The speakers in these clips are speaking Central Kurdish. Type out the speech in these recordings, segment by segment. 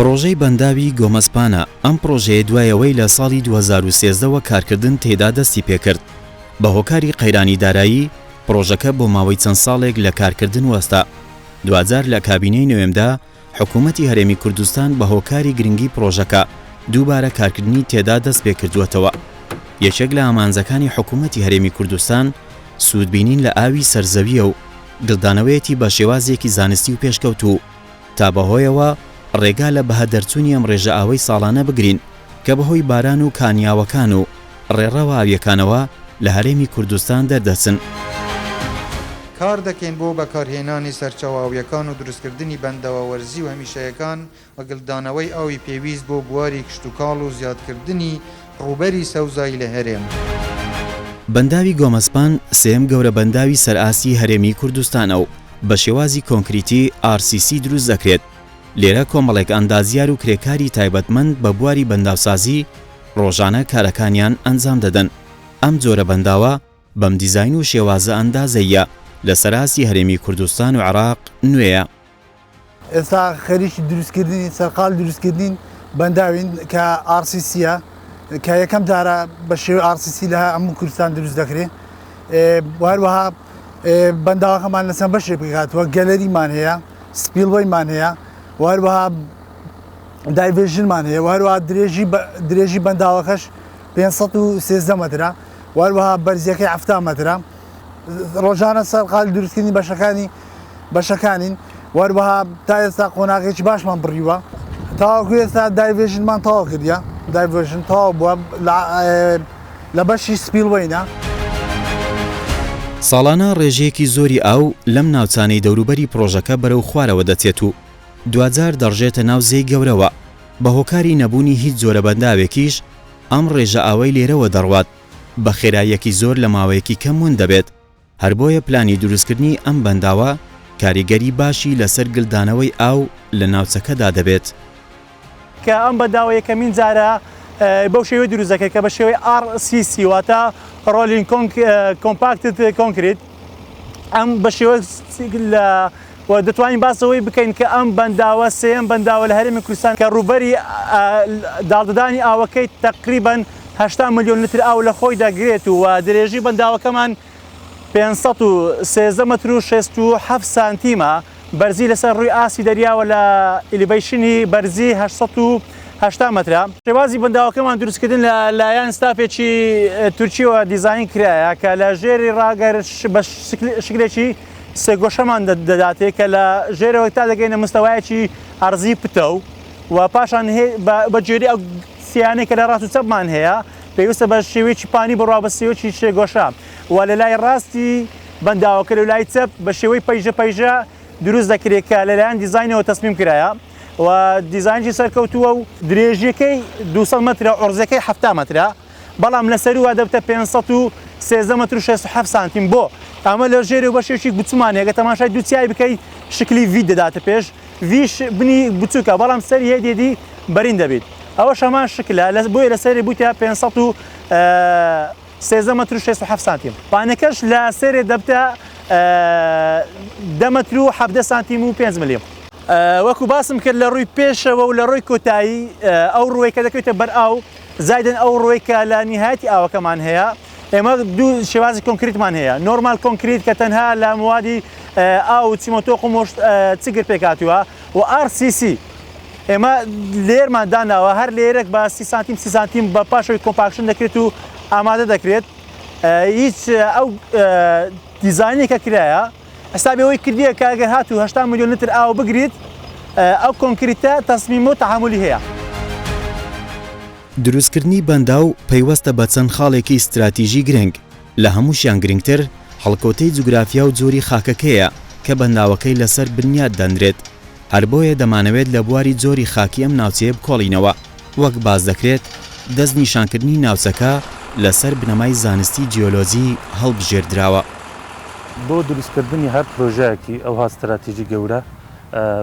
پرۆژەی بەنداوی گۆمەسپانە ئەم پرۆژەیە دوایەوەی لە ساڵی 2013ەوە کارکردن تێدا دەستی پێکرد. بە هۆکاری قەیرانی دارایی پرۆژەکە بۆ ماوەی چەند ساڵێک لە کارکردن وەستا. دوجار لە کابینەی نوێمدا حکوومەتی هەرێمی کوردستان بە هۆکاری گرنگی پرۆژەکە دووبارە کارکردنی تێدا دەست پێ کردووەتەوە. یەکێک لە ئامانجەکانی حکوومەتی هەرێمی کوردستان سوودبینین لە ئاوی سەرزەویە و دڵدانەوەیەتی بە شێوازێکی زانستی و پێشکەوتوو تا بەهۆیەوە ڕێگا لە بەهەدەرچوونی ئەم ڕێژە ئاوەی ساڵانە بگرین کە بەهۆی باران و کانیاوەکان و ڕێڕەوە ئاویەکانەوە لە هەرێمی کوردستان دەردەچن. کار دەکەین بۆ بەکارهێنانی سەرچاوەویەکان و دروستکردنی بەندەوە وەرزی و هەمیشەیەکان و گڵدانەوەی ئاوی پێویست بۆ بواری کشتوکاڵ و زیادکردنی ڕووبەری سەوزایی لە هەرێم. بەنداوی گۆمەسپان سێم گەورە بەنداوی سەرئاسی هەرێمی کوردستانە و بە شێوازی کۆنکریتی RCC دروست دەکرێت. لێرە کۆمەڵێک ئەندازیار و کرێکاری تایبەتمەند بە بواری بەنداوسازی ڕۆژانە کارەکانیان ئەنجام دەدەن. ئەم جۆرە بەنداوە بەم دیزاین و شێوازە ئەندازەیە لە سەرئاسی هەرێمی کوردستان و عێراق نوێیە. ئێستا خەریکی دروستکردنی سەرقال دروستکردین بەنداوین کە RCCە کە یەکەم جارە بە شێوەی RCC لە هەموو کوردستان دروست دەکرێت. هەروەها بەنداوەکەمان لەسەر بەشێک بکاتوە گەلەریمان هەیە، سپیلوەیمان هەیە، هەروەها دایڤێژنمان هەیە، هەروەها درێژی بەنداوەکەش 513 مەترە، هەروەها بەرزیەکەی 70 مەترە. ڕۆژانە سەرقال دروستکردنی بەشەکانین، هەروەها تا ئێستا قۆناغێکی باشمان بڕیوە. تاوەکو ئێستا دایڤێژنمان تەواو کردیە، دایڤێژن تەواو بووە لە بەشی سپیلوەینە. ساڵانە ڕێژەیەکی زۆری ئاو لەم ناوچانەی دەوروبەری پرۆژەکە بەرەو خوارەوە دەچێت و دوجار دەڕژێتە ناو زەی گەورەوە. بە هۆکاری نەبوونی هیچ جۆرە بەنداوێکیش ئەم ڕێژە ئاوەی لێرەوە دەڕوات بە خێراییەکی زۆر لە ماوەیەکی کەم ون دەبێت. هەر بۆیە پلانی دروستکردنی ئەم بەنداوە کاریگەری باشی لەسەر گلدانەوەی ئاو لە ناوچەکەدا دەبێت. کە ئەم بەنداوە یەکەمین جارە بەو شێوەی دروست دەکرێت کە بە شێوەی RCC واتە ڕۆلینگ کۆمپاکتد کۆنکریت. ئەم بە شێوە دەتوانین باسەوەی بکەین کە ئەم بەنداوە سێم بەنداوە لە هەرێمی کوردستان کە ڕووبەری داڵدەدانی ئاوەکەی تقریباً 80 ملیۆن لتر ئاو لە خۆی دەگرێت و درێژی بەنداوەکەمان 513 متر و 67 سانتیمە، بەرزی لەسەر ڕووی ئاسی دەریاوە لە ئلیڤیشنی بەرزی 880 مترە. شێوازی بەنداوەکەمان دروستکردن لە لایەن ستافێکی تورکیەوە دیزاین کرایە کە لە ژێری ڕاگەر بە شکلێکی سێگۆشەمان دەداتێت کە لە ژێرەوە تا دەگەینە مستەوایەکی ئەرزی پتە و پاشان بە جێری ئەو سیانەی کە لە ڕاست و چەپمان هەیە پێویستە بە شێوەیەکی پانی بڕوا بە سێوەکی شێگۆشە و لە لای ڕاستی بەنداوەکە لە لای چەپ بە شێوەی پەیژە دروست دەکرێت کە لەلایەن دیزاینەوە تەسمیم کرایە و دیزاینی سەرکەوتووە و درێژیەکەی 200 مترە، عرضەکەی 70 مترە، بەڵام لەسەروا دەبتە 513 متر و 67 سانتیم. بۆ ئەمە لە ژێرە بەشێکی بچوومان هەیە کە تەماشای دووچای بکەی شکلی وی دەداتە پێش، ویش بنی بچووکە بەڵام سەری هێدێدی بەرین دەبێت. ئەوە شەمان شکلە بۆیە لەسەری بوتە 513 متر و 67 سانتیم. پانەکەش لە سەرێ دەبتە 10 متر و 17 سانتیم و 5 ملیۆن. وەکو باسم کرد لە ڕووی پێشەوە و لە ڕووی کۆتایی ئەو ڕووی کە دەکەوێتە بەر ئاو زایدن ئەو ڕووی کە لە نهایەتی ئاوەکەمان هەیە. ئێمە دوو شێوازی کۆنکریتمان هەیە، نۆرمال کۆنکریت کە تەنها لە موادی ئاو چیمۆتۆق و مۆشت چگر پێکاتووە و RCC ئێمە لێرمان داناوە هەر لێرەك بە 30 سانتیم 30 سانتیم بە پاشەوەی کۆمپاکشن دەکرێت و ئامادە دەکرێت. هیچ ئەو دیزاینی کە کرایە حسابەوەی کردیە کە ئەگەر هاتوو 80 ملیۆن لتر ئاو بگریت ئەو کۆنکریتە تەسمیم و تەحملی هەیە. دروستکردنی بەنداو پەیوەستە بە چەند خاڵێکی استراتیژی گرنگ. لە هەمووشیان گرنگتر هەڵکۆتەی جوگرافیا و جۆری خاکەکەیە کە بەنداوەکەی لەسەر بنیاد دەنرێت. هەر بۆیە دەمانەوێت لە بواری جۆری خاکی ئەم ناوچەیە بکۆڵینەوە. وەک باز دەکرێت دەست نیشانکردنی ناوچەکە لەسەر بنەمای زانستی جیۆلۆجی هەڵبژێردراوە. بۆ دروستکردنی هەر پرۆژەیەکی ئەوها استراتیژی گەورە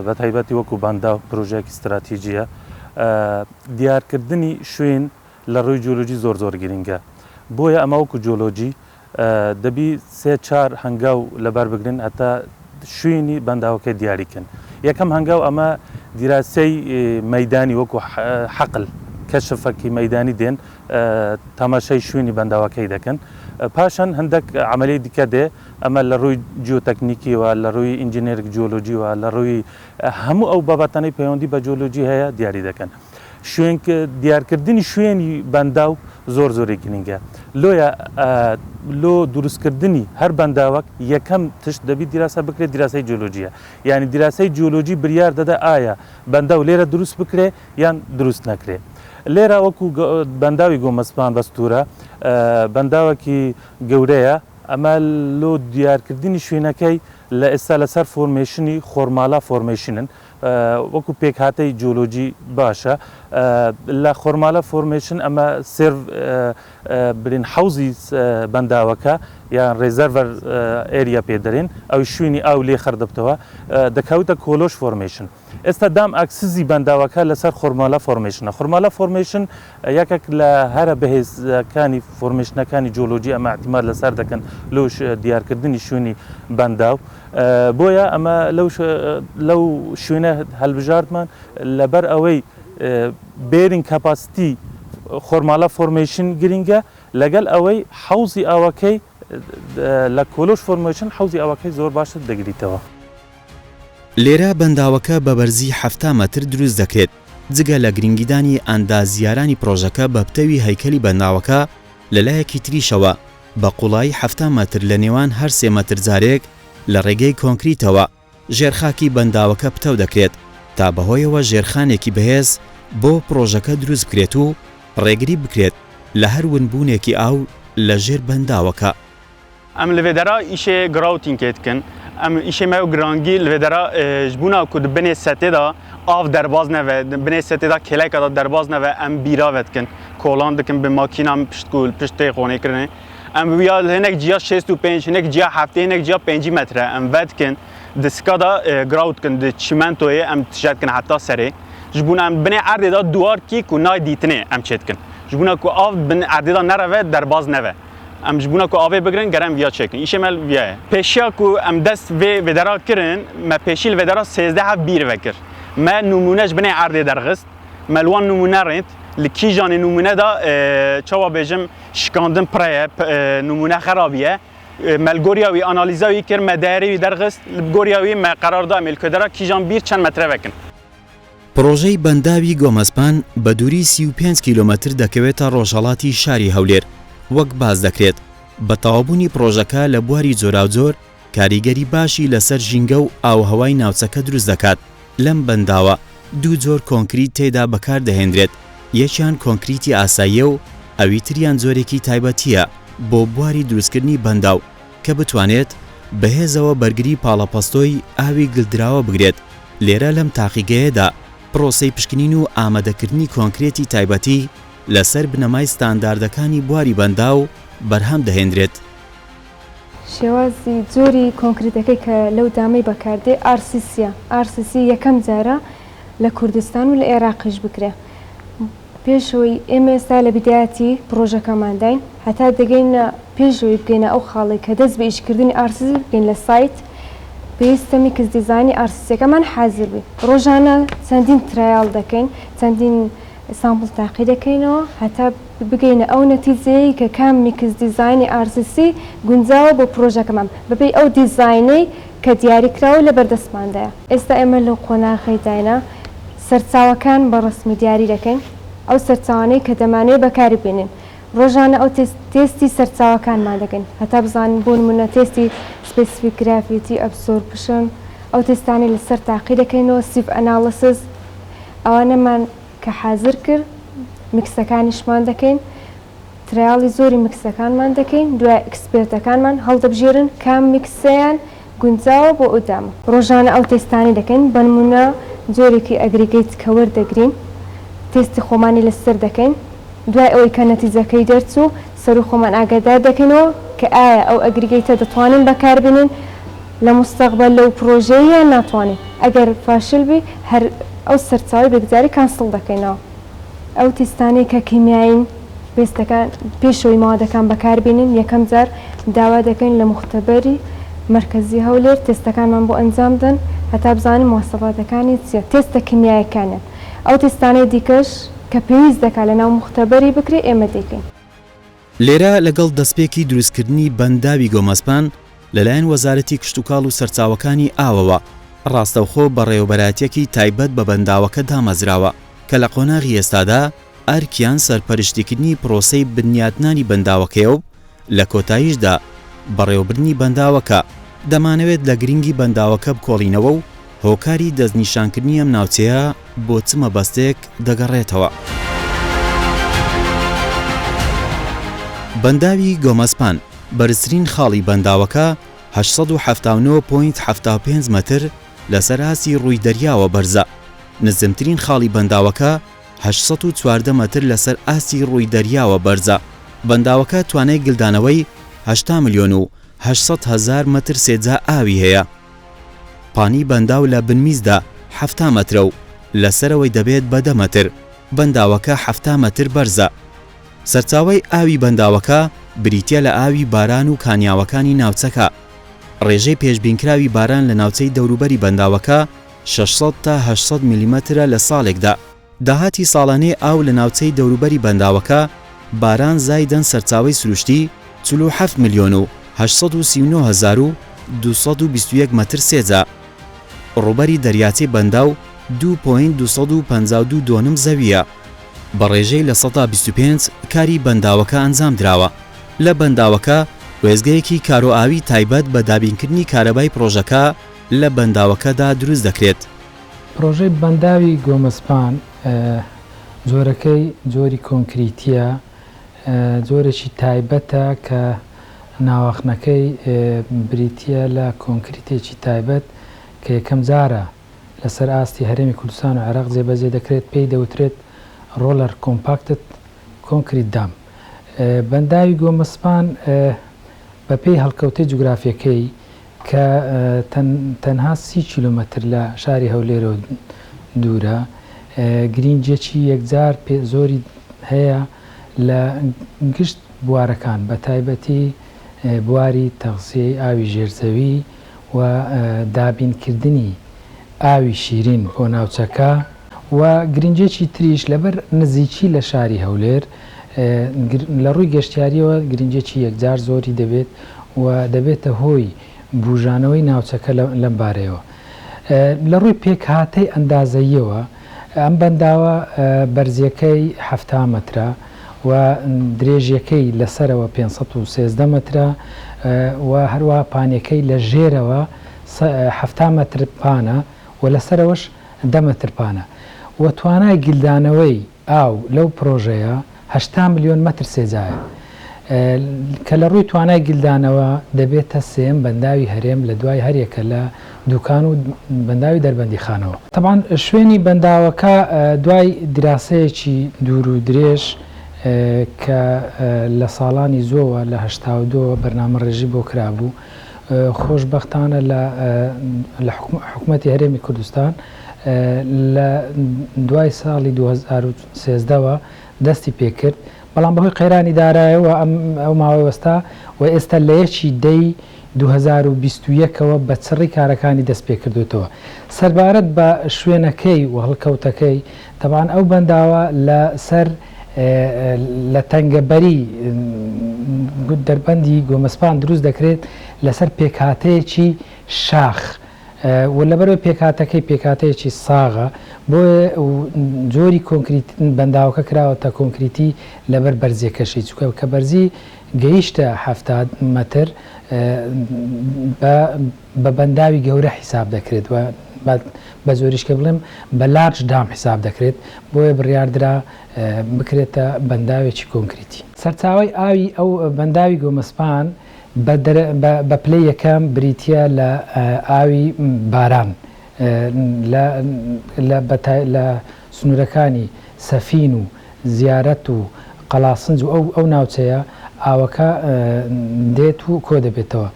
بە تایبەتی وەکو بەنداو پرۆژەیەکی استراتیژیە، دیارکردنی شوێن لە ڕووی جیۆلۆجی زۆر گرنگە. بۆیە ئەمە وەکو جیۆلۆجی دەبی 3-4 هەنگاو لەبەر بگرن هەتا شوێنی بەنداوەکەی دیاریکەن. یەکەم هەنگاو ئەمە دیراسەی مەدانی وەکو حەقل کەشفەکی مەدانی دێن تەماشای شوێنی بەنداوەکەی دەکەن پاشان هەندێک عملی دیکە دێ ئەمە لە ڕووی جیۆتەکنیکیوە لە ڕووی ئینجینێرک جیۆلۆژیوە لە ڕووی هەموو ئەو بابەتانەی پەیوەندی بە جیۆلۆژی هەیە دیاری دەکەن شوێن دیارکردنی شوێنی بەنداو زۆری گرنگە لۆ دروستکردنی هەر بەنداوەک یەکەم تشت دەبی دیراسە بکرێت دیراسەی جیۆلۆژیە یعنی دیراسەی جیۆلۆژی بریار دەدا ئایا بەنداو لێرە دروست بکرێ یان دروست نەکرێ لێرە وەکو بەنداوی گۆمەسپان بەستورە بەنداوەکی گەورەیە ئەمە لۆ دیارکردنی شوێنەکەی لە ئێستا لەسەر فۆرمێشنی خۆرماڵا فۆرمێشنن وەکو پێک هاتەی جیۆلۆژی باشە لە خۆرمالە فۆرمێشن ئەمە سێڤ برین حوزی بەنداوەکە یان ڕێزەرڤەر ئێریا پێدەرێن ئەو شوێنی ئاو لێ خەردەبتەوە دەکەوتە کۆلۆش فۆرمێشن ئێستا دام ئاکسزی بەنداوەکە لەسەر خۆرمالە فۆرمێشنە خۆرمالە فۆرمێشن یەکێک لە هەرە بەهێزەکانی فۆرمێشنەکانی جیۆلۆژی ئەمە احتیمال لەسەر دەکەن لەو دیارکردنی شوێنی بەنداو بۆیە ئەمە لەو شوێنە هەلبژاردمان لەبەر ئەوەی بێرین کەپاسیتی خۆرمالە فۆرمێشن گرنگە لەگەڵ ئەوەی حوزی ئاوەکەی لە کۆلۆش فۆرمێشن حوزی ئاوەکەی زۆر باشتر دەگریتەوە لێرە بەنداوەکە بە بەرزی 7 مەتر دروست دەکرێت جگە لە گرنگیدانی ئەندازیارانی پرۆژەکە بە پتەوی هەیکەلی بەنداوەکە لەلایەکی تریشەوە بە قوڵایی 7 مەتر لە نێوان هەر 3 مەتر جارێک لە ڕێگەی کۆنکریتەوە ژێرخاکی بەنداوەکە پتەو دەکرێت تا بەهۆیەوە ژێرخانێکی بەهێز بۆ پرۆژەکە دروست بکرێت و ڕێگری بکرێت لە هەر ونبوونێکی ئاو لە ژێر بەنداوەکە ئەم لەوێدەرا ئیشێ گراوتینکێ دکن ئەم ئیشێ مە گرانگی لەوێدەرا ژبوونا کو بنێ سەتێدا ئاو دەرباز نەوە بنێ سەتێدا کێلەکەدا دەرباز نەوە ئەم بیراوە دکن کۆڵان دکن بە ماکینام پشتگول پشتێ خۆنێکردن ئەم ویا هەنێک جیا 65 هەنێک جیا هەفتە هەنێک جیا 5 مەترە ئەم ڤەدکن دسکادا گراوتکن د چیمنتۆیە ئەم تشەتکن حتا سەرێ ژبوونا ئەم بنێ ئەردێدا دووار کیک و نای دیتنێ ئەم چێتکن ژبوونا کو ئاو بن ئەردێدا نەرەوە دەرباز نەوە ئەم ژبوونا کو ئاوێ بگرن گەرم ویا چێکن ئیشێ مەل ویایە پێشیا کو ئەم دەست وێدەرا کردن مە پێشیل وێدەرا 13 بیرڤە کرد مە نمونەش بنێ ئەردێ دەرخست مەلوان نمونە ڕێت li kîjanê numune da çawa bêjim şikandin pireye numune xerabiye melgoriya wî analîza wî kir me değerê wî derxist li goriya wî me qerar da mêlkvedera kîjan bir çend metre vekin. پرۆژەی بەنداوی گۆمەسپان بە دووری 35 کیلۆمەتر دەکەوێتە ڕۆژهەڵاتی شاری هەولێر وەک باز دەکرێت بە تەواوبوونی پرۆژەکە لە بواری جۆراوجۆر کاریگەری باشی لەسەر ژینگە و ئاوهەوای ناوچەکە دروست دەکات لەم بەنداوە دوو جۆر کۆنکریت تێدا بەکار دەهێنرێت یەکیان کۆنکریتی ئاساییە و ئەویتریان جۆرێکی تایبەتیە بۆ بواری دروستکردنی بەنداو کە بتوانێت بەهێزەوە بەرگری پاڵەپەستۆی ئاوی گلدراوە بگرێت لێرە لەم تاقیگەیەدا پرۆسەی پشکنین و ئامادەکردنی کۆنکرێتی تایبەتی لەسەر بنەمای ستانداردەکانی بواری بەنداو بەرهەم دەهێنرێت. شێوازی جۆری کۆنکریتەکەی کە لەو دامەی بەکاردێ ئارسیسیە ئارسیسی یەکەم جارە لە کوردستان و لە عێراقیش بکرێ پێشەوەی ئێمە ئێستا لە بیدایەتی پرۆژەکەمانداین هەتا دەگەینە پێشەوەی بگەینە ئەو خاڵی کە دەست بە ئیشکردنی ئارسیسی بگەین لە سایت پێویستە میکس دیزاینی ئارسیسیەکەمان حازر بێ ڕۆژانە چەندین ترایال دەکەین چەندین سامپڵ تاقی دەکەینەوە هەتا بگەینە ئەو نەتیجەیە کە کام میکس دیزاینی ئارسیسی گونجاوە بۆ پرۆژەکەمان بەبێ ئەو دیزاینەی کە دیاریکراوە لە بەردەستماندایە ئێستا ئێمە لەو قۆناغی داینە سەرچاوەکان بە ڕسمی دیاری دەکەین ئەو سەرچاوانەی کە دەمانەوێت بەکاری بێنین ڕۆژانە ئەو تێستی سەرچاوەکانمان دەکەین هەتا بزانین بۆ نمونە تێستی سپێسیفیک گرافیتی ئەبسۆرپشن ئەو تێستانی لەسەر تاقی دەکەینەوە سیف ئەناڵسز ئەوانەمان کە حازر کرد میکسەکانیشمان دەکەین ترایاڵی زۆری میکسەکانمان دەکەین دوای ئەکسپێرتەکانمان هەڵدەبژێرن کام میکسەیان گونجاوە بۆ ئەودامە ڕۆژانە ئەو تێستانی دەکەین بە نمونە جۆرێکی ئەگریگەیت کە وەردەگرین تێستی خۆمانی لەسەر دەکەین دوای ئەوەی کە نەتیجەکەی دەرچوو سەر و خۆمان ئاگادار دەکەینەوە کە ئایا ئەو ئەگریگەیتە دەتوانین بەکاربێنین لە مستەقبەل لەو پرۆژەیە ناتوانین ئەگەر فاشل بی هەر ئەو سەرچاوی بەگزاری کانسڵ دەکەینەوە ئەو تێستانەی کە کیمیاین پێستەکان پێشەوەی ماوەدەکان بەکاربێنین یەکەم جار داوا دەکەین لە مختبەری مرکزی هەولێر تێستەکانمان بۆ ئەنجام دەن هەتا بزانین مواصفاتەکانی چیە تێستە کنیایەکانیان ئەو تێستانەی دیکەش کە پێویست دەکات لە ناو مختبەری بکرێ ئێمە دەیکەین. لێرە لەگەڵ دەستپێکی دروستکردنی بەنداوی گۆمەسپان لەلایەن وەزارەتی کشتتوکاڵ و سەرچاوەکانی ئاوەوە ڕاستەوخۆ بەڕێوەبەراتیەکی تایبەت بە بەنداوەکە دامەزراوە کە لە قۆناغی ئێستادا ئەرکیان سەرپەرشتیکردنی پرۆسەی بنیاتنانی بەنداوەکەیە و لە کۆتاییشدا بەڕێوەبردنی بەنداوەکە دەمانەوێت لە گرنگی بەنداوەکە بکۆڵینەوە و هۆکاری دەستنیشانکردنی ئەم ناوچەیە بۆ چمە بەستێک دەگەڕێتەوە. بەنداوی گۆمەسپان بەرزترین خاڵی بەنداوەکە 879.75 متر لەسەر ئاسی ڕووی دەریاوە بەرزە. نزمترین خاڵی بەنداوەکە 814 متر لەسەر ئاسی ڕووی دەریاوە بەرزە. بەنداوەکە توانای گلدانەوەی 8,800,000 متر سێجا ئاوی هەیە. پانی بەنداو لە بنمیزدا 7 مترە و لەسەرەوەی دەبێت بە 10 متر. بەنداوەکە 7 متر بەرزە. سەرچاوەی ئاوی بەنداوەکە بریتە لە ئاوی باران و کانیاوەکانی ناوچەکە. ڕێژەی پێشبینکراوی باران لە ناوچەی دەوروبەری بەنداوەکە 600 تا 800 میلیمەترە لە ساڵێکدا. داهاتی ساڵانەی ئاو لە ناوچەی دەوروبەری بەنداوەکە باران زایدەن سەرچاوەی سروشتی 47 میلیۆن و 839,221 متر سێجا. ڕووبەری دەریاچەی بەنداو 2.252 زەویە. بە ڕێژەی لە 125 کاری بەنداوەکە ئەنجام دراوە. لە بەنداوەکە وێزگەیەکی کارۆئاوی تایبەت بە دابینکردنی کارەبای پرۆژەکە لە بەنداوەکەدا دروست دەکرێت. پرۆژەی بەنداوی گۆمەسپان جۆرەکەی جۆری کۆنکریتیە، جۆرێکی تایبەتە کە ناوەخنەکەی بریتە لە کۆنکریتێکی تایبەت کە یەکەم جارە لەسەر ئاستی هەرێمی کوردستان و عێراق جێبەجێ دەکرێت پێی دەوترێت ڕۆلەر کۆمپاکتت کۆنکریت دام. بەنداوی گۆمەسپان بەپێی هەڵکەوتەی جوگرافیەکەی کە تەنها 30 کیلومتر لە شاری هەولێرە دوورە، گرنگجێکی یەکجار زۆری هەیە لە گشت بوارەکان بە تایبەتی بواری تەغزیەی ئاوی ژێرزەوی و دابینکردنی ئاوی شیرین بۆ ناوچەکە و گرنگجێکی تریش لەبەر نزیکی لە شاری هەولێر لە ڕووی گەشتیاریەوە گرنگجێکی یەکجار زۆری دەبێت و دەبێتە هۆی بوژانەوەی ناوچەکە لەم بارەیەوە. لە ڕووی پێکهاتەی ئەندازەییەوە ئەم بەنداوە بەرزیەکەی 7 مترە و درێژیەکەی لەسەرەوە 513 مترە و هەروە پانیەکەی لە ژێرەوە 7 متر پانە و لەسەرەوەش 10 متر پانە و توانای گلدانەوەی ئاو لەو پرۆژەیە 8 میلیۆن متر سێجایە کە لە ڕووی توانای گلدانەوە دەبێتە سێم بەنداوی هەرێم لە دوای هەرێکە لە دوکان و بەنداوی دەربەندی خانەوە. طبعاً شوێنی بەنداوەکە دوای دراسەیەکی دوور و درێژ کە لە ساڵانی زۆوە لە 1970 بەرنامە ڕێژی بۆ کرابوو، خۆشبەختانە لە حکوومەتی هەرێمی کوردستان لە دوای ساڵی 2013ەوە دەستی پێکرد، بەڵام بەهۆی قەیرانی دارایەوە ئەو ماوەی وەستا و ئێستا لە یەکی دەی 2021ەوە بە چڕی کارەکانی دەست پێ کردوێتەوە. سەربارەت بە شوێنەکەی و هەڵکەوتەکەی تەبان ئەو بەنداوە لە سەر لە تەنگەبەری دەربەندی گۆمەسپان دروست دەکرێت لەسەر پێکهاتەیەکی شاخ و لەبەرەوە پێکهاتەیەکی ساغە بۆیە جۆری کۆنکریت بەنداوەکە کراوەتە کۆنکریتی لەبەر بەرزیەکەشی چووکە کە بەرزی گەیشتە 70 متر بە بەنداوی گەورە حیساب دەکرێت و بە زۆریشکە بڵێم بە لارج دام حیساب دەکرێت بۆیە بڕیاردرا بکرێتە بەنداوێکی کۆنکریتی. سەرچاوی ئاوی ئەو بەنداوی گۆمەسپان بە پلەی یەکەم بریتە لە ئاوی باران لە سنوورەکانی سەفین و زیارەت و قەڵاسنج و ئەو ناوچەیە ئاوەکە دێت و کۆ دەبێتەوە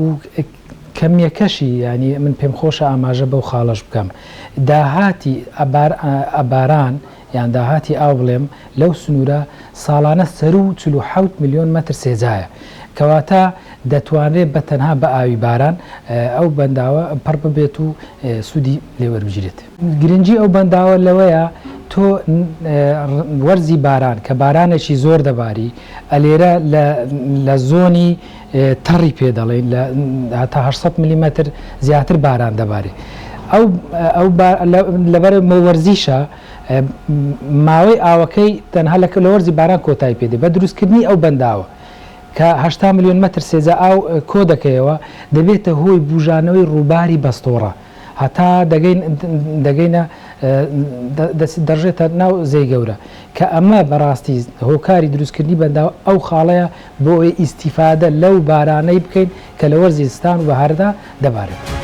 و کەمیەکەشی ینی من پێم خۆشە ئاماژە بەو خاڵەش بکەم. داهاتی ئەباران یان داهاتی ئاو بڵێم لەو سنوورە ساڵانە 47 میلیۆن متر سێجایە کەواتە دەتوانرێت بە تەنها بە ئاوی باران ئەو بەنداوە پڕ ببێت و سوودی لێوەربگیرێت. گرنگی ئەو بەنداوە لەوەیە تۆ وەرزی باران کە بارانێکی زۆر دەباری ئەلێرە لە زۆنی تەڕی پێ دەڵێن هەتا 800 میلیمەتر زیاتر باران دەبارێت. لەبەر وەرزیشە ماوەی ئاوەکەی تەنها لە وەرزی باران کۆتایی پێدێ بە دروستکردنی ئەو بەنداوە کە 8 میلیۆن مەتر سێزە ئاو کۆ دەکەیەوە دەبێتە هۆی بژانەوەی ڕووباری بەستۆڕە هەتا دەگەینە دەژێتە ناو زەی گەورە کە ئەمە بەڕاستی هۆکاری دروستکردنی بەنداوە ئەو خاڵەیە بۆ ئەوەی ئیسیفادە لەو بارانەی بکەین کە لە وەرزی زستان و بەهاردا دەبارێت.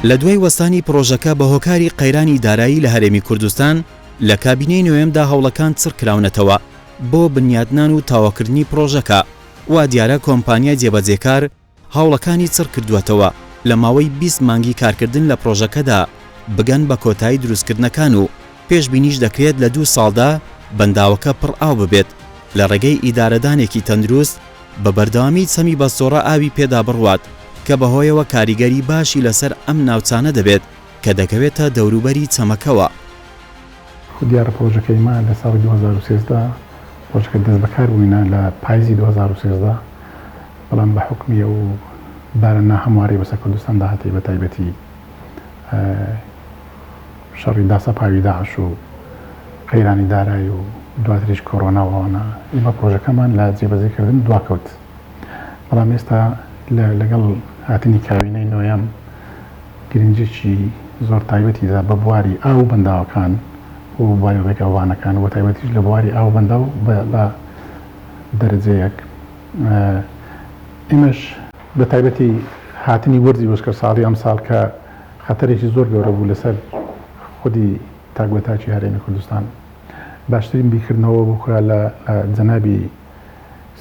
لە دوای وەستانی پرۆژەکە بە هۆکاری قەیرانی دارایی لە هەرێمی کوردستان لە کابینەی نوێمدا هەوڵەکان چڕ کراونەتەوە بۆ بنیادنان و تاواکردنی پرۆژەکە وا دیارە کۆمپانیا جێبەجێکار هەوڵەکانی چڕ کردووەتەوە لە ماوەی 20 مانگی کارکردن لە پرۆژەکەدا بگەن بە کۆتایی دروستکردنەکان و پێشبینیش دەکرێت لە 2 ساڵدا بەنداوەکە پڕ ئاو ببێت لە ڕێگەی ئیدارەدانێکی تەندروست بە بەردەوامی چەمی بەستۆڕە ئاوی پێدا بڕوات کە بەهۆیەوە کاریگەری باشی لەسەر ئەم ناوچانە دەبێت کە دەکەوێتە دەوروبەری چەمەکەوە. دیارە پرۆژەکەیمان لە ساڵی 2013 پرۆژەکە دەست بەکار بووینە لە پاییزی 2013 بەڵام بە حکمیە و بارە ناهەمواری بەسەر کوردستاندا هەتی بە تایبەتی شەڕی داسە پاوی داعش و قەیرانی دارایی و دواتریش کۆڕۆناوەوانە ئێمە پرۆژەکەمان لە جێبەجێکردن دواکەوت بەڵام ئێستا لەگەڵ هاتنی کابینەی نوێیەم گرنجێکی زۆر تایبەتیدا بە بواری ئاو بەنداوەکان و بواری ڕێگاوانەکان و تایبەتیش لە بواری ئاو بەنداو بە دەرەجەیەک ئێمەش بە تایبەتی هاتنی وەرزی وشکە ساڵی ئەم ساڵ کە خەتەرێکی زۆر گەورە بوو لەسەر خودی تاگوێتاکی هەرێمی کوردستان باشترین بیکردنەوە بووکە لە جەنابی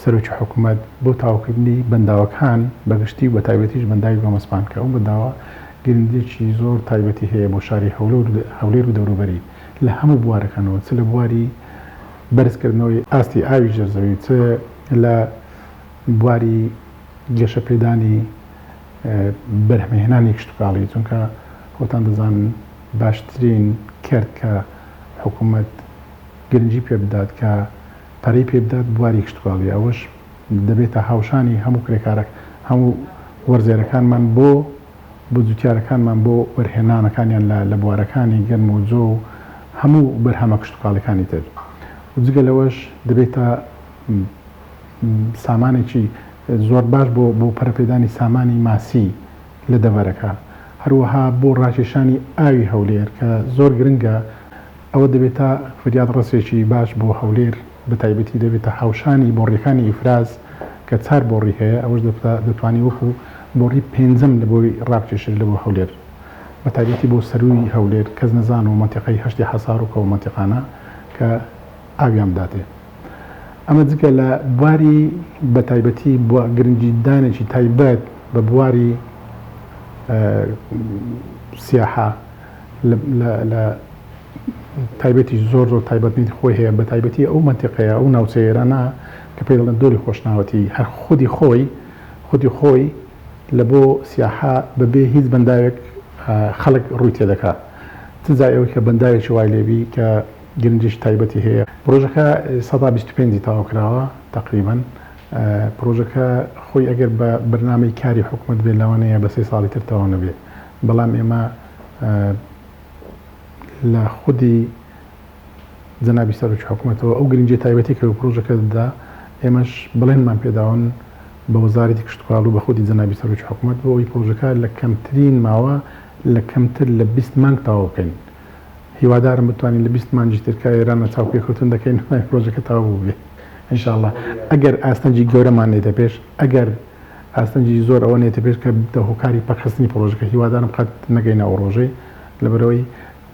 سەرۆکی حکوومەت بۆ تاواکردنی بەنداوەکان بەگشتی و بە تایبەتیش بەنداوی گۆمەسپان کە ئەو بەنداوە گرنگێکی زۆر تایبەتی هەیە بۆ شاری هەولێر و دەوروبەری لە هەموو بوارەکانەوە چ لە بواری بەرزکردنەوەی ئاستی ئاوی ژێرزەوی چ لە بواری گەشەپێدانی بەرهەمهێنانی کشتتوکاڵی چونکە خۆتان دەزانن باشترین کرد کە حکوومەت گرنگی پێ بدات کە پەرەی پێ بدات بواری کشتتوکاڵی ئەوەش دەبێتە هاوشانی هەموو کرێکارێک هەموو وەرزێرەکانمان بۆ جوتیارەکانمان بۆ وەرهێنانەکانیان لە بوارەکانی گەرم و جۆ و هەموو بەرهەمە کشتتوکاڵەکانی تر و جگە لەوەش دەبێتە سامانێکی زۆر باش بۆ پەرەپێدانی سامانی ماسی لە دەڤەرەکە هەروەها بۆ ڕاکێشانی ئاوی هەولێر کە زۆر گرنگە ئەوە دەبێتە فریاد ڕستێکی باش بۆ هەولێر بە تایبەتی دەبێتە هاوشانی بۆڕیەکانی ئیفراز کە 4 بۆڕی هەیە ئەوەش دەتوانانی وەکو بۆڕی پێنجەم لە بۆی ڕاکێشر لە بۆ هەولێر بە تایبەتی بۆ سەروی هەولێر کەس نەزان و مەنتیقەی هەشتی حەسار و کەو مەنتیقانە کە ئاویان بداتێ ئەمە جگە لە بواری بە تایبەتی بۆ گرنگی دانێکی تایبەت بە بواری سیاحە لە تایبەتی زۆر تایبەتنی خۆی هەیە بە تایبەتی ئەو مەنتیقەیە ئەو ناوچەیێرانە کە پێ دەڵێن دۆلی خۆشناوەتی هەر خودی خۆی لە بۆ سیاحە بەبێ هیچ بەنداوێک خەڵک ڕووی تێدەکات تجای ئەوەی کە بەنداوێکی وای لێبی کە گرنجش تایبەتی هەیە پرۆژەکە 125 تاوا کراوە تقریبا پرۆژەکە خۆی ئەگەر بە بەرنامەی کاری حکوومەت بێت لەوانەیە بە 3 ساڵی تر تەواو نەبێت بەڵام ئێمە لە خودی جەنابی سەرۆکی حکوومەتەوە ئەو گرنجی تایبەتی کە پرۆژەکە دەدا ئێمەش بڵێنمان پێداون بە وەزارەتی کشتتوکاڵ و بە خودی جەنابی سەرۆکی حکوومەت بۆ ئەوی پرۆژەکە لە کەمترین ماوە لە کەمتر لە 20 مانگ تاوا بکەین هیوادارم بتوانین لە 20 مانگی ترکە ئێرانە چاوپێکەوتن دەکەین پرۆژەکە تاوا بوو بێ ئینشاءالله ئەگەر ئاستەنجی گەورەمان نێتە پێش ئەگەر ئاستەنجی زۆر ئەوە نێتە پێش کە هۆکاری پەکخستنی پرۆژەکە هیوادارم قەت نەگەینە ئەو ڕۆژەی لەبەرەوەی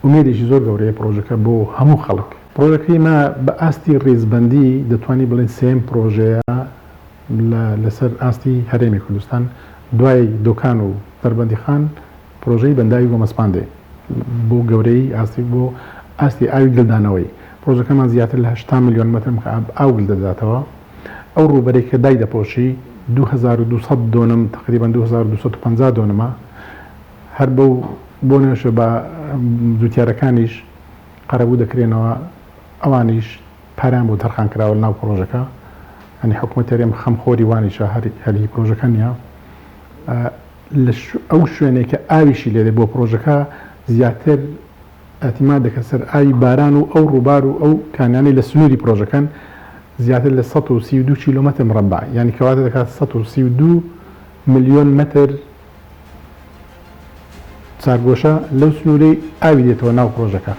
ئومێدێکی زۆر گەورەیە پرۆژەکە بۆ هەموو خەڵک پرۆژەکەی ما بە ئاستی ڕێزبەندی دەتوانی بڵێن سێم پرۆژەیە لەسەر ئاستی هەرێمی کوردستان دوای دۆکان و دەربەندی خان پرۆژەی بەنداوی گۆمەسپاندێ بۆ گەورەی ئاستی بۆ ئاستی ئاوی گلدانەوەی پرۆژەکەمان زیاتر لە 8 میلیۆن مەتر ئاو گل دەداتەوە ئەو ڕووبەرێک کە دای دەپۆشی 2200 دۆنم تقریبا 2250 دۆنمە هەر بەو بۆ نوێشە بە جوتیارەکانیش قەرەبوو دەکرێنەوە ئەوانیش پاریان بۆ تەرخان کراوە ناو پرۆژەکە ئەنی حکوومەت هەرێم خەمخۆری وانیشە هەری پرۆژەکە نییە ئەو شوێنێک کە ئاویشی لێدێ بۆ پرۆژەکە زیاتر ئەتیما دەکە سەر ئاوی باران و ئەو ڕووبار و ئەو کانیانەی لە سنووری پرۆژەکەن زیاتر لە 132 کیلومتر مربع یعنی کەواتە دەکات 132 ملیۆن متر چارگۆشە لەو سنوورەی ئاوی دێتەوە ناو پرۆژەکە.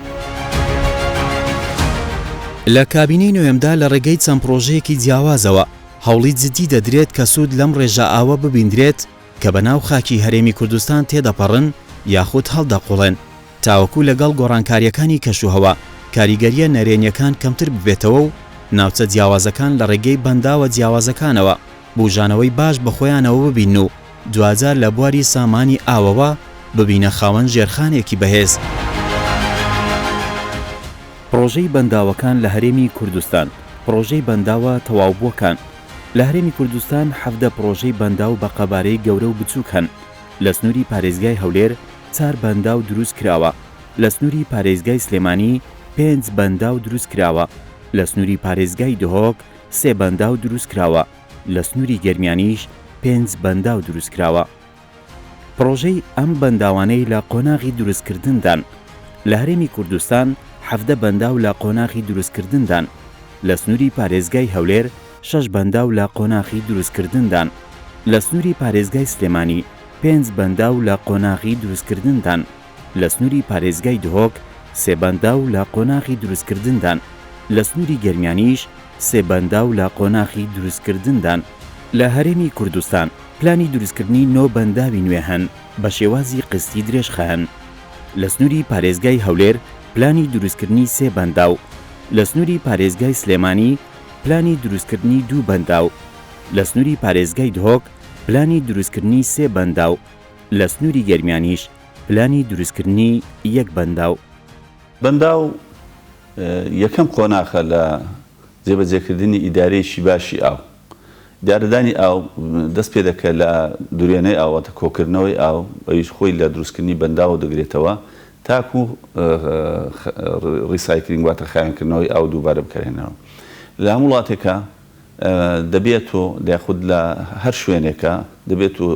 لە کابینەی نوێمدا لە ڕێگەی چەند پرۆژەیەکی جیاوازەوە هەوڵی جدی دەدرێت کە سوود لەم ڕێژە ئاوە ببیندرێت کە بەناو خاکی هەرێمی کوردستان تێدەپەڕن یاخود هەڵدەقوڵێن تاوەکو لەگەڵ گۆڕانکاریەکانی کەشوهەوە کاریگەریە نەرێنیەکان کەمتر ببێتەوە و ناوچە جیاوازەکان لە ڕێگەی بەنداوە جیاوازەکانەوە بوژانەوەی باش بەخۆیانەوە ببین و دوجار لە بواری سامانی ئاوەوە ببینە خاوەن ژێرخانێکی بەهێز. پرۆژەی بەنداوەکان لە هەرێمی کوردستان پرۆژەی بەنداوە تەواوبووەکان لە هەرێمی کوردستان 17 پرۆژەی بەنداو بە قەبارەی گەورە و بچووک هەن لە سنووری پارێزگای هەولێر 4 بەنداو دروست کراوە لە سنووری پارێزگای سلێمانی 5 بەنداو دروست کراوە لە سنووری پارێزگای دهۆک 3 بەنداو دروست کراوە لە سنووری گەرمیانیش 5 بەنداو دروست کراوە. پرۆژەی ئەم بەنداوانەی لە قۆناغی دروستکردندان لە هەرێمی کوردستان 17 بەنداو لە قۆناغی دروستکردندان لە سنووری پارێزگای هەولێر 6 بەنداو لە قۆناغی دروستکردندان لە سنووری پارێزگای سلێمانی 5 بەنداو لە قۆناغی دروستکردندان لە سنووری پارێزگای دهۆک 3 بەنداو لە قۆناغی دروستکردندان لە سنووری گەرمیانیش 3 بەنداو لە قۆناغی دروستکردندان لە هەرێمی کوردستان پلانی دروستکردنی 9 بەنداوی نوێ هەن بە شێوازی قستی درێژخە هەن لە سنووری پارێزگای هەولێر پلانی دروستکردنی 3 بەنداو لە سنووری پارێزگای سلێمانی پلانی دروستکردنی 2 بەنداو لە سنووری پارێزگای دهۆک پلانی دروستکردنی 3 بەنداو لە سنووری گەرمیانیش پلانی دروستکردنی 1 بەنداو. بەنداو یەکەم قۆناغە لە جێبەجێکردنی ئیدارەیەکی باشی ئاو دارەدانی ئاو دەست پێ دەکە لە دوورێنەی ئاواتە کۆکردنەوەی ئاو ئەویش خۆی لە دروستکردنی بەنداوە دەگرێتەوە تاکو ڕیسایکلینگ واتە خاوێنکردنەوەی ئاو دووبارە بکارێنەوە لە هەموو وڵاتێکە دەبێت و یاخود لە هەر شوێنێکە دەبێت و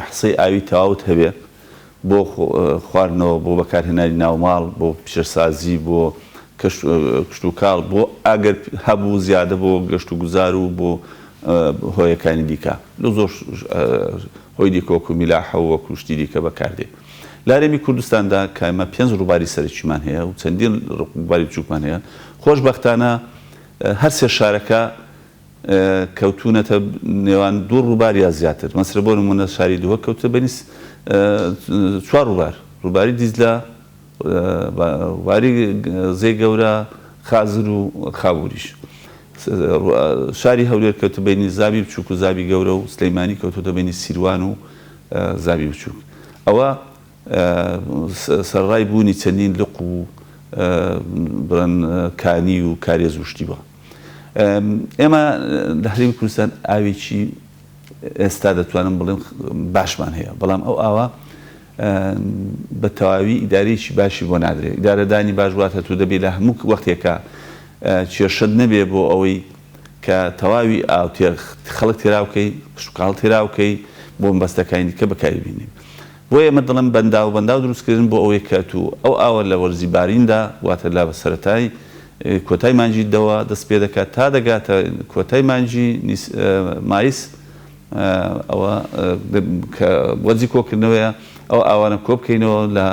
حسەی ئاوی تەواوت هەبێ بۆ خواردنەوە بۆ بەکارهێنانی ناوماڵ بۆ پیشەسازی بۆ کشت و کاڵ بۆ ئەگەر هەبوو زیادە بۆ گەشت و گوزار و بۆ هۆیەکانی دیکە لە زۆر هۆی دیکۆک و میلاحە و کوشتی دیکە بەکاردێ. لە هەرێمی کوردستاندا کایمە 5 ڕووباری سەرەکیمان هەیە و چەندین ڕووباری بچووکمان هەیە خۆشبەختانە هەر سێ شارەکە کەوتونەتە نێوان 2 ڕووبار یا زیاتر مەسرە بۆ نمونە شاری دووە کەوتە بەنیس 4 ڕووبار ڕووباری دیزلا واری زێ گەورە خازر و خاووریش شاری هەولێر کەوتە بینی زابی بچووک و زابی گەورە و سلەیمانی کەوتۆتە بینی سیروان و زابی بچووک ئەوە سەرڕای بوونی چەندین لق و بڕەن کانی و کارێز وشتی بووە. ئێمە لە هەرێمی کوردستان ئاوێکی ئێستا دەتوانم بڵێم باشمان هەیە بەڵام ئەو ئاوە بە تەواوی ئیدارەیەکی باشی بۆ نادرێت ئیدارەدانی باش واتە تو دەبێت لە هەموو وەختێکە کێشەت نەبێ بۆ ئەوەی کە تەواوی ئاو خەڵک تێراوکەی قشتوقاڵ تێراوکەی بۆ مەبەستەکانی دیکە بەکاری بینیم بۆ ئێمە دڵم بەنداو دروستکردن بۆ ئەوەی کە تو ئەو ئاوە لە وەرزی باریندا واتە لا بە سەرەتای کۆتای مانجی دەوە دەست پێ دەکات تا دەگاتە کۆتای مانجی مایس ئەوە وەرزی کۆکردنەوەیە ئەو ئاوانە کۆ بکەینەوە لە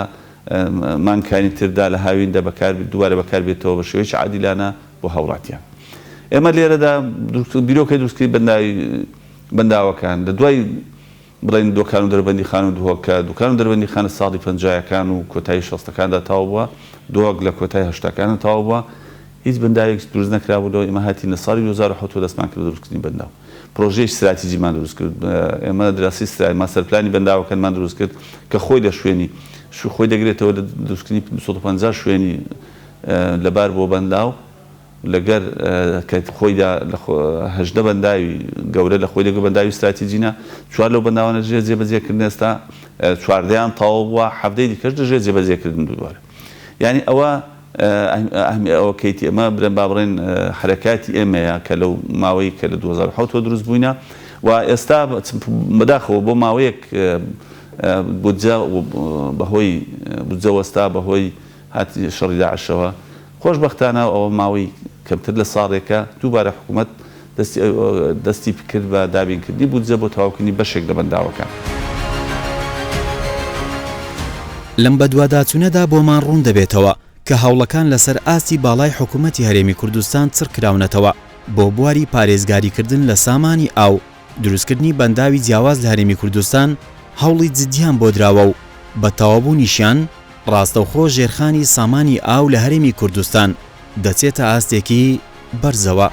مانکانی تردا لە هاویندا دووارە بەکار بێتەوە بە شێوەیەکی عادیلانە بۆ هاوڵاتیان. ئێمە لێرەدا بیرۆکەی دروستکردی بەنداوەکان لە دوای بڵێن دۆکان و دەربەندی خان و دهۆکە دوکان و دەربەندی خانە ساڵی 50ەکان و کۆتایی 60ەکاندا تاو بووە دۆک لە کۆتای 80ەکانە تاو بووە هیچ بەنداوێک دروست نەکرابووەوە ئێمە هاتینە ساڵی 2007 دەستمان کرد دروستکردنی بەنداو پرۆژەی استراتیجیمان دروست کرد ئێمە دراسی ماسەرپلانی بەنداوەکانمان دروست کرد کە خۆی لە شوێنی خۆی دەگرێتەوە لە دروستکردنی 250 شوێنی لەبار بۆ بەنداو لەگەر خۆیدا هەژدە بەنداوی گەورە لە خۆی لەگە بەنداوی استراتیجینە چوار لەو بەنداوانە ژێر جێبەجێکردن ئێستا چواردەیان تەواو بووە هەفتەی دیکەش دەژێر جێبەجێکردن دووبارە یعنی ئەوە ئەوە کەیتی ئەمە برن با بڕێن حرەکاتی ئێمەیە کە لەو ماوەی کە لە 2007 دروست بووینە و ئێستا بەداخەوە بۆ ماوەیەک بودجە بەهۆی بودجە وەستا بەهۆی هاتی شەڕی داعشەوە خۆشبەختانە ئەوە ماوەی کەمتر لە ساڵێکە دووبارە حکوومەت دەستی کرد بە دابینکردنی بودجە بۆ تەواوکردنی بەشێک لە بەنداوەکە. لەم بەدواداچوونەدا بۆمان ڕوون دەبێتەوە کە هەوڵەکان لەسەر ئاستی باڵای حکوومەتی هەرێمی کوردستان چڕ کراونەتەوە بۆ بواری پارێزگاریکردن لە سامانی ئاو دروستکردنی بەنداوی جیاواز لە هەرێمی کوردستان هەوڵی جدیان بۆ دراوە و بە تەوابوونیشیان ڕاستەوخۆ ژێرخانی سامانی ئاو لە هەرێمی کوردستان دەچێتە ئاستێکی بەرزەوە.